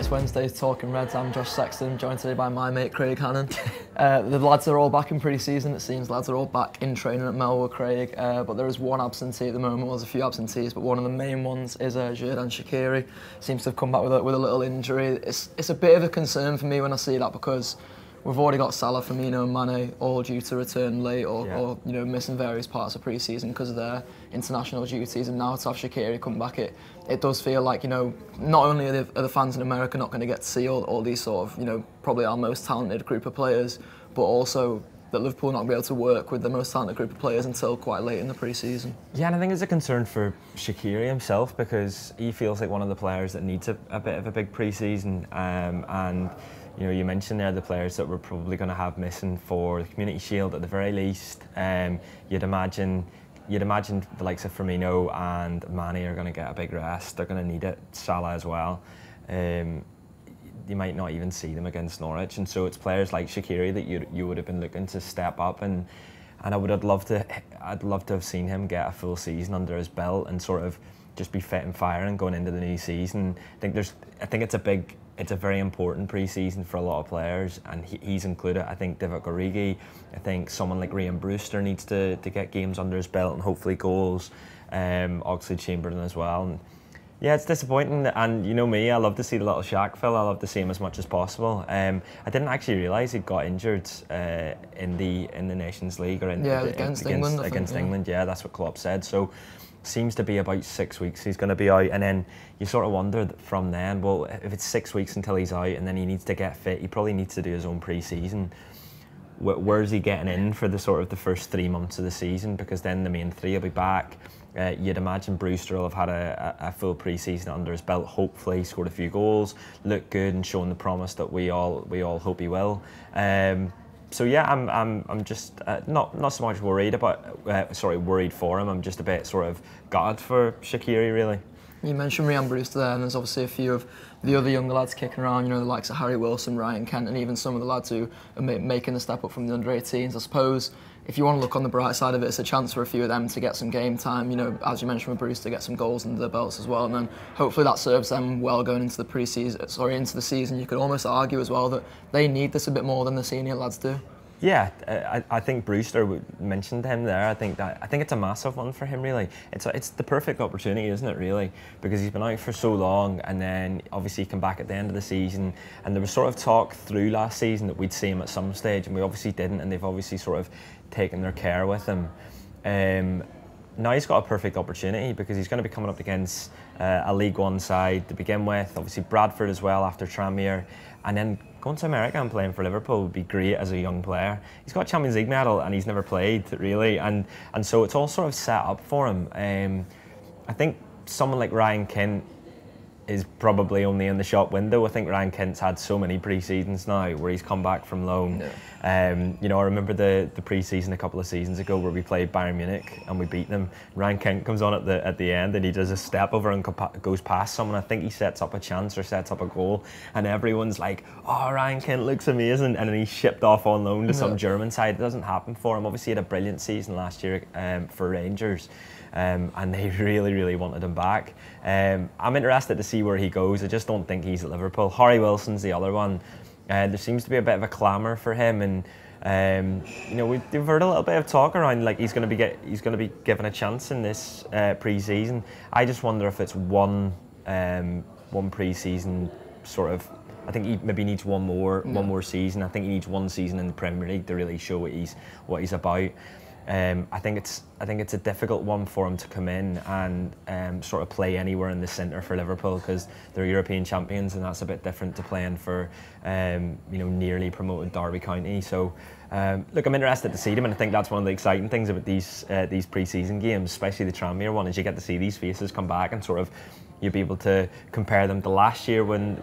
It's Wednesday, Talking Reds. I'm Josh Sexton, joined today by my mate Craig Hannan. The lads are all back in pre-season, it seems. Lads are all back in training at Melwood, Craig. But there is one absentee at the moment. Well, there's a few absentees, but one of the main ones is Xherdan Shaqiri. Seems to have come back with a little injury. It's a bit of a concern for me when I see that, because we've already got Salah, Firmino and Mane all due to return late or missing various parts of pre-season because of their international duties, and now to have Shaqiri come back, it does feel like, not only are the fans in America not going to get to see all these sort of, probably our most talented group of players, but also that Liverpool not be able to work with the most talented group of players until quite late in the pre-season. Yeah, and I think it's a concern for Shaqiri himself, because he feels like one of the players that needs a bit of a big pre-season, and you mentioned there the players that we're probably going to have missing for the Community Shield at the very least. You'd imagine the likes of Firmino and Mane are going to get a big rest. They're going to need it. Salah as well. You might not even see them against Norwich, and so it's players like Shaqiri that you would have been looking to step up, and I'd love to have seen him get a full season under his belt and sort of just be fit and firing going into the new season. I think it's a very important pre-season for a lot of players, and he's included. I think Divock Origi, I think someone like Ryan Brewster needs to get games under his belt and hopefully goals. Oxlade-Chamberlain as well. And yeah, it's disappointing, and you know me, I love to see the little Shaq fella. I love to see him as much as possible. I didn't actually realise he got injured in the Nations League or against England. Against England, yeah, that's what Klopp said. So seems to be about 6 weeks he's going to be out, and then you sort of wonder from then, well, if it's 6 weeks until he's out and then he needs to get fit, he probably needs to do his own pre-season. Where's he getting in for the first 3 months of the season? Because then the main three will be back. You'd imagine Brewster will have had a full pre-season under his belt. Hopefully, he scored a few goals, looked good, and shown the promise that we all hope he will. So yeah, I'm just not so much worried worried for him. I'm just a bit sort of gutted for Shaqiri, really. You mentioned Ryan Brewster there, and there's obviously a few of the other younger lads kicking around, the likes of Harry Wilson, Ryan Kent, and even some of the lads who are making the step up from the under-18s. I suppose if you want to look on the bright side of it, it's a chance for a few of them to get some game time, as you mentioned with Brewster, get some goals under their belts as well, and then hopefully that serves them well going into into the season. You could almost argue as well that they need this a bit more than the senior lads do. Yeah, I think Brewster mentioned him there. I think it's a massive one for him, really. It's the perfect opportunity, isn't it, really? Because he's been out for so long, and then obviously he came back at the end of the season, and there was sort of talk through last season that we'd see him at some stage, and we obviously didn't, and they've obviously sort of taken their care with him. Now he's got a perfect opportunity, because he's going to be coming up against a League One side to begin with, obviously Bradford as well after Tranmere, and then going to America and playing for Liverpool would be great as a young player. He's got a Champions League medal and he's never played, really, and so it's all sort of set up for him. I think someone like Ryan Kent is probably only in the shop window. I think Ryan Kent's had so many pre-seasons now where he's come back from loan. Yeah. I remember the pre-season a couple of seasons ago where we played Bayern Munich and we beat them. Ryan Kent comes on at the end and he does a step over and goes past someone. I think he sets up a chance or sets up a goal, and everyone's like, "Oh, Ryan Kent looks amazing," and then he's shipped off on loan to some German side. It doesn't happen for him. Obviously, he had a brilliant season last year for Rangers. And they really, really wanted him back. I'm interested to see where he goes. I just don't think he's at Liverpool. Harry Wilson's the other one. There seems to be a bit of a clamour for him, and we've heard a little bit of talk around like he's going to be given a chance in this pre-season. I just wonder if it's one pre-season sort of. I think he maybe needs one more season. I think he needs one season in the Premier League to really show what he's about. I think it's a difficult one for him to come in and sort of play anywhere in the centre for Liverpool, because they're European champions, and that's a bit different to playing for nearly promoted Derby County. So look, I'm interested to see them, and I think that's one of the exciting things about these pre-season games, especially the Tranmere one, is you get to see these faces come back and sort of you'll be able to compare them to last year when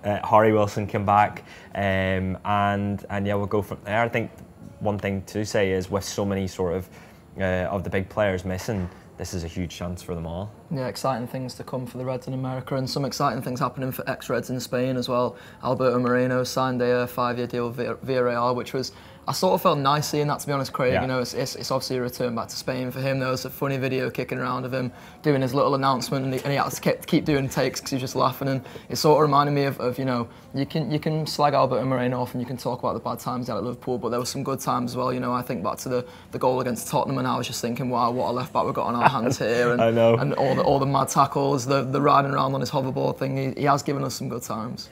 Harry Wilson came back, and yeah, we'll go from there. I think one thing to say is with so many sort of the big players missing, this is a huge chance for them all. Yeah, exciting things to come for the Reds in America, and some exciting things happening for ex-Reds in Spain as well. Alberto Moreno signed a 5-year deal with Villarreal, which was, I sort of felt nice seeing that, to be honest, Craig. Yeah. You know, it's obviously a return back to Spain for him. There was a funny video kicking around of him doing his little announcement, and he had to keep doing takes because he was just laughing. And it sort of reminded me of you know, you can slag Alberto Moreno off and you can talk about the bad times he had at Liverpool, but there were some good times as well. You know, I think back to the goal against Tottenham, and I was just thinking, wow, what a left back we've got on our hands here. And, I know. And all the mad tackles, the riding around on his hoverboard thing. He has given us some good times.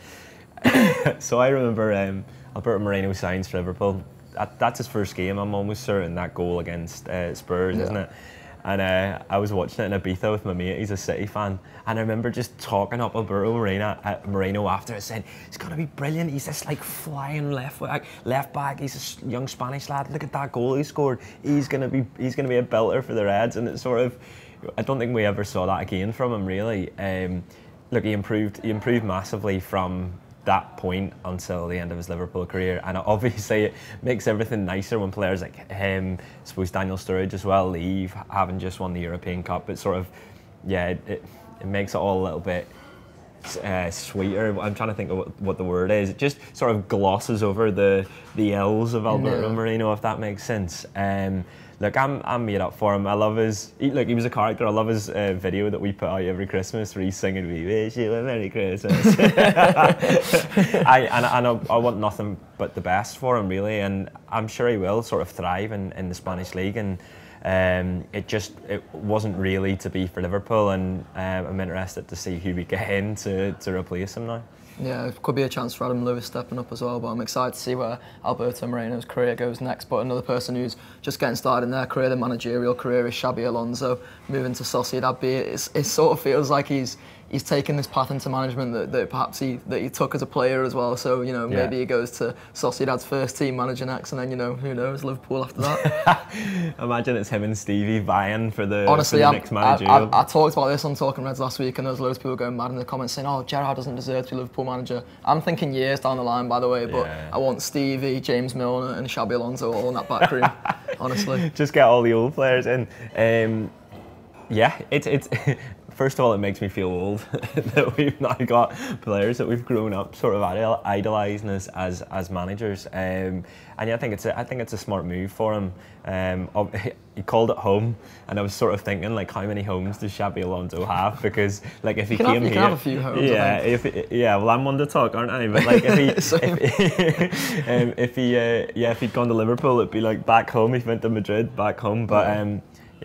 So I remember Alberto Moreno signs for Liverpool. That's his first game. I'm almost certain that goal against Spurs, isn't it? And I was watching it in Ibiza with my mate. He's a City fan, and I remember just talking up Alberto Moreno after it, saying he's gonna be brilliant. He's this like flying left back. He's a young Spanish lad. Look at that goal he scored. He's gonna be a belter for the Reds. And it's sort of, I don't think we ever saw that again from him really. Look, he improved massively from that point until the end of his Liverpool career, and obviously it makes everything nicer when players like him, I suppose Daniel Sturridge as well, leave, having just won the European Cup. It sort of, yeah, it makes it all a little bit sweeter. I'm trying to think of what the word is. It just sort of glosses over the ills of Alberto Moreno, if that makes sense. Look, I'm made up for him. I love he was a character. I love his video that we put out every Christmas where he's singing, "We wish you a Merry Christmas." I want nothing but the best for him, really, and I'm sure he will sort of thrive in the Spanish league. And it wasn't really to be for Liverpool, and I'm interested to see who we get in to replace him now. Yeah, it could be a chance for Adam Lewis stepping up as well, but I'm excited to see where Alberto Moreno's career goes next. But another person who's just getting started in their career, their managerial career, is Xabi Alonso, moving to Sociedad B. It sort of feels like he's taken this path into management that perhaps he took as a player as well. So, you know, maybe he goes to Sociedad's first team manager next, and then, you know, who knows, Liverpool after that. Imagine it's him and Stevie vying for the Honestly, next managerial. I talked about this on Talking Reds last week, and there was loads of people going mad in the comments saying, "Oh, Gerrard doesn't deserve to be Liverpool manager." I'm thinking years down the line, by the way, but I want Stevie, James Milner, and Xabi Alonso all in that back room. Honestly, just get all the old players in. It's first of all, it makes me feel old that we've now got players that we've grown up sort of idolising as managers. And yeah, I think it's a smart move for him. He called it home, and I was sort of thinking, like, how many homes does Xabi Alonso have? Because like if he came here, you can have a few homes. Well, I'm one to talk, aren't I? But like if he'd gone to Liverpool, it'd be like back home. He went to Madrid, back home. But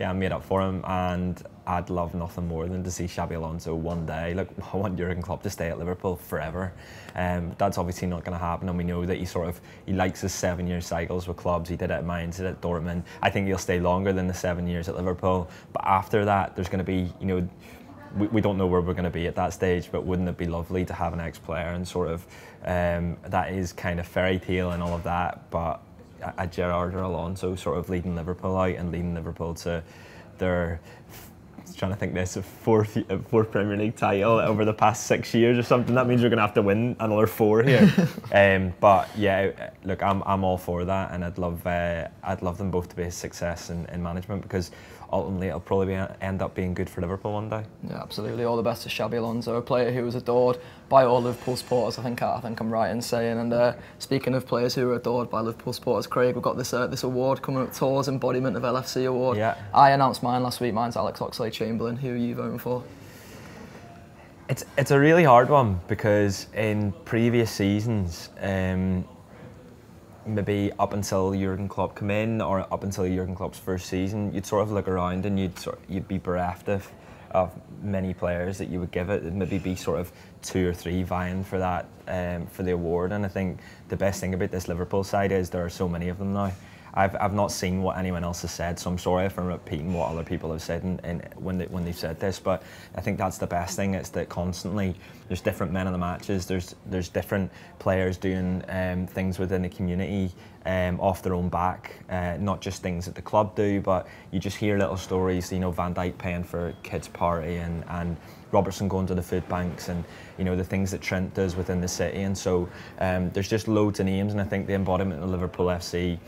I made up for him, and I'd love nothing more than to see Xabi Alonso one day. Look, I want Jürgen Klopp to stay at Liverpool forever. That's obviously not going to happen, and we know that he likes his 7-year cycles with clubs. He did it at Mainz, he did it at Dortmund. I think he'll stay longer than the 7 years at Liverpool. But after that, there's going to be, you know, we don't know where we're going to be at that stage, but wouldn't it be lovely to have an ex-player, and sort of that is kind of fairy tale and all of that, but a Gerrard or Alonso sort of leading Liverpool out and leading Liverpool to their, trying to think this, a fourth Premier League title over the past 6 years or something. That means we're going to have to win another 4 here. But yeah, look, I'm all for that, and I'd love them both to be a success in management, because ultimately it'll probably end up being good for Liverpool one day. Yeah, absolutely. All the best to Xabi Alonso, a player who was adored by all Liverpool supporters. I think I'm right in saying. And speaking of players who are adored by Liverpool supporters, Craig, we've got this award coming up, Tours Embodiment of LFC award. Yeah. I announced mine last week. Mine's Alex Oxlade-Chamberlain. Who are you voting for? It's a really hard one, because in previous seasons, maybe up until Jürgen Klopp came in, or up until Jürgen Klopp's first season, you'd sort of look around and you'd be bereft of many players that you would give it. It'd maybe be sort of 2 or 3 vying for that, for the award. And I think the best thing about this Liverpool side is there are so many of them now. I've not seen what anyone else has said, so I'm sorry if I'm repeating what other people have said when they've said this, but I think that's the best thing. It's that constantly there's different men in the matches, there's different players doing things within the community off their own back, not just things that the club do, but you just hear little stories, you know, Van Dijk paying for a kid's party, and Robertson going to the food banks, and you know the things that Trent does within the city. And so there's just loads of names, and I think the embodiment of Liverpool FC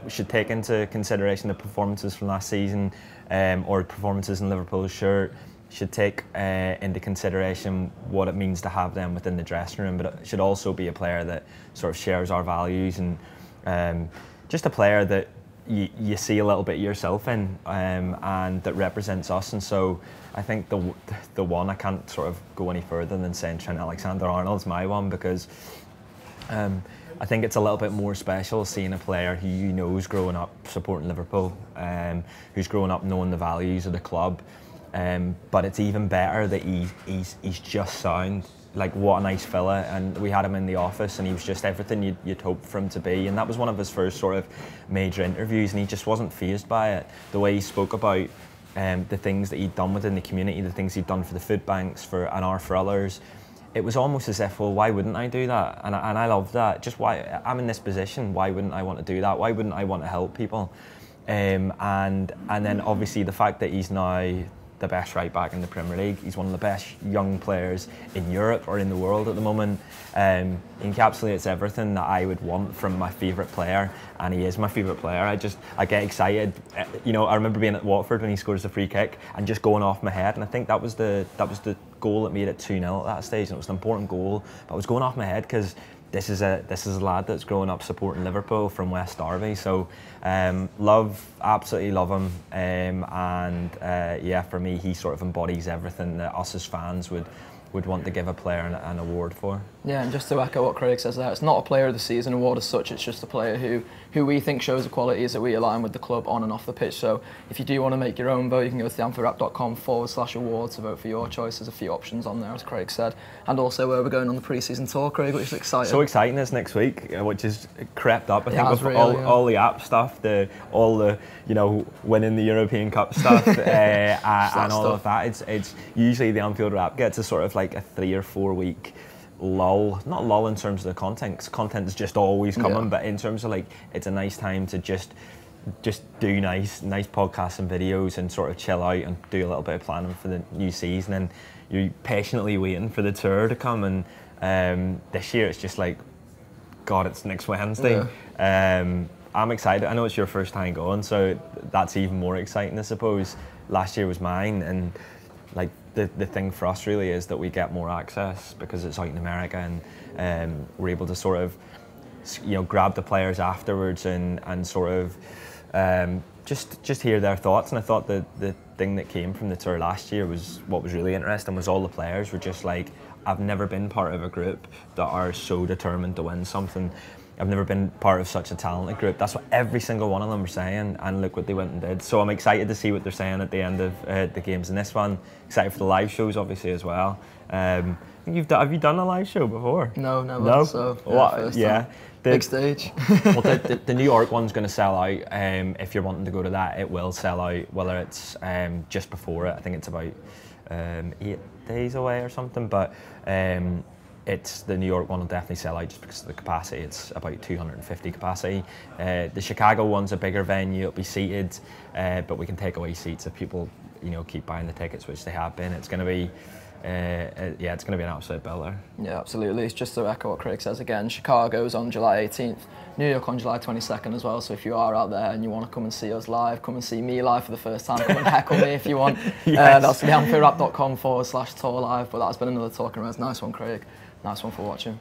should take into consideration the performances from last season, or performances in Liverpool's shirt, should take into consideration what it means to have them within the dressing room, but it should also be a player that sort of shares our values, and just a player that you see a little bit of yourself in, and that represents us. And so I think the one, I can't sort of go any further than saying Trent Alexander-Arnold's my one, because I think it's a little bit more special seeing a player who you know is growing up supporting Liverpool, who's growing up knowing the values of the club, but it's even better that he's just sound. Like, what a nice fella, and we had him in the office and he was just everything you'd hope for him to be, and that was one of his first sort of major interviews, and he just wasn't fazed by it. The way he spoke about the things that he'd done within the community, the things he'd done for the food banks, for others, it was almost as if, well, why wouldn't I do that? And I love that. Just why I'm in this position, why wouldn't I want to do that? Why wouldn't I want to help people? And then obviously the fact that he's now the best right back in the Premier League. He's one of the best young players in Europe or in the world at the moment. Encapsulates everything that I would want from my favourite player, and he is my favourite player. I get excited. You know, I remember being at Watford when he scores the free kick and just going off my head, and I think that was the goal that made it 2-0 at that stage, and it was an important goal. But I was going off my head because this is a lad that's growing up supporting Liverpool from West Derby. So absolutely love him, and yeah, for me he sort of embodies everything that us as fans would want to give a player an award for. Yeah, and just to echo what Craig says there, it's not a Player of the Season award as such, it's just a player who we think shows the qualities that we align with the club on and off the pitch. So if you do want to make your own vote, you can go to theanfieldwrap.com/awards to vote for your choice. There's a few options on there, as Craig said. And also we're going on the pre-season tour, Craig, which is exciting. So exciting this next week, which has crept up, I think, with really, all the app stuff, all the winning the European Cup stuff, and all of that. It's usually the Anfield Wrap gets a sort of like a 3 or 4 week lull, not lull in terms of the content, because content is just always coming, but in terms of like, it's a nice time to just do nice podcasts and videos and sort of chill out and do a little bit of planning for the new season, and you're patiently waiting for the tour to come. And this year it's just like, God, it's next Wednesday. I'm excited. I know it's your first time going, so that's even more exciting, I suppose. Last year was mine, and like the thing for us really is that we get more access because it's out in America, and we're able to sort of grab the players afterwards and sort of just hear their thoughts. And I thought the thing that came from the tour last year was what was really interesting, was all the players were just like, I've never been part of a group that are so determined to win something. I've never been part of such a talented group. That's what every single one of them were saying, and look what they went and did. So I'm excited to see what they're saying at the end of the games in this one. Excited for the live shows, obviously, as well. Have you done a live show before? No, never. No? So, yeah. Big stage. Well, the New York one's going to sell out. If you're wanting to go to that, it will sell out, whether it's just before it. I think it's about 8 days away or something, but the New York one will definitely sell out just because of the capacity. It's about 250 capacity. The Chicago one's a bigger venue. It'll be seated, but we can take away seats if people, keep buying the tickets, which they have been. It's going to be, it's going to be an absolute belter. Yeah, absolutely. It's just to echo what Craig says again. Chicago's on July 18th. New York on July 22nd as well. So if you are out there and you want to come and see us live, come and see me live for the first time. Come and heckle me if you want. Yes. That's theanfieldwrap.com/tour live. But that's been another Talking Reds. Nice one, Craig. Nice one for watching.